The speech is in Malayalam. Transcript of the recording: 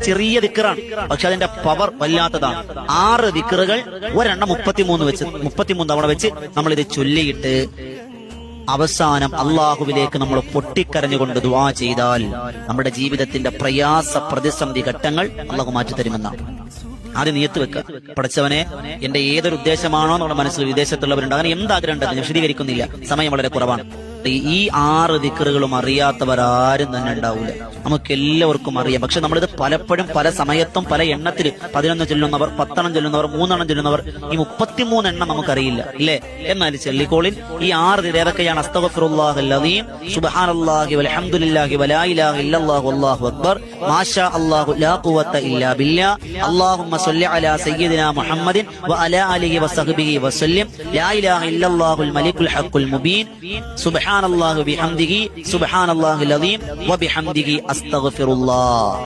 ചെറിയ ദിക്റാണ്, പക്ഷെ അതിന്റെ പവർ വല്ലാത്തതാണ്. 6 ദിക്റുകൾ ഒരെണ്ണം 33 തവണ വെച്ച് നമ്മളിത് ചൊല്ലിയിട്ട് അവസാനം അള്ളാഹുവിലേക്ക് നമ്മൾ പൊട്ടിക്കരഞ്ഞുകൊണ്ട് ദുആ ചെയ്താൽ നമ്മുടെ ജീവിതത്തിന്റെ പ്രയാസ പ്രതിസന്ധി ഘട്ടങ്ങൾ അള്ളാഹു മാറ്റിത്തരുമെന്നാണ്. ആദ്യം നിയത്ത് വെക്കുക, പഠിച്ചവനെ എന്റെ ഏതൊരു ഉദ്ദേശമാണോ നമ്മുടെ മനസ്സിൽ, വിദേശത്തുള്ളവരുണ്ട്, അങ്ങനെ എന്താഗ്രഹം ഉണ്ടെന്ന് വിശദീകരിക്കുന്നില്ല, സമയം വളരെ കുറവാണ്. ഈ 6 ദിക്റുകളും അറിയാത്തവരാരും തന്നെ ഉണ്ടാവില്ല. നമുക്ക് എല്ലാവർക്കും അറിയാം. പക്ഷെ നമ്മളിത് പലപ്പോഴും പല സമയത്തും പല എണ്ണത്തിൽ 11 ചൊല്ലുന്നവർ, 10 എണ്ണം ചൊല്ലുന്നവർ, 3 എണ്ണം ചൊല്ലുന്നവർ, ഈ 33 എണ്ണം നമുക്കറിയില്ല ഇല്ലേ? എന്നാൽ ചൊല്ലിക്കോളിൻ ഈ 6 ഏതൊക്കെയാണ്? അസ്തഗ്ഫിറുല്ലാഹൽ അദീം, സുബ്ഹാനല്ലാഹി വൽഹംദുലില്ലാഹി വലാ ഇലാഹ ഇല്ലല്ലാഹു വല്ലാഹു അക്ബർ, മാഷാ അല്ലാഹു ലാ ഖുവത ഇല്ലാ ബില്ലാ, അല്ലാഹുമ്മ സ്വല്ലി അലാ സയ്യിദിനാ മുഹമ്മദിൻ വഅലാ ആലിഹി വസഹ്ബിഹി വസല്ലം, ലാ ഇലാഹ ഇല്ലല്ലാഹുൽ മലിക്കുൽ ഹഖുൽ മുബീൻ, സുബ്ഹാനല്ലാഹി ബിഹംദിഹി സുബ്ഹാനല്ലാഹിൽ അദീം വബിഹംദിഹി അസ്തഗ്ഫിറുല്ലാഹ്.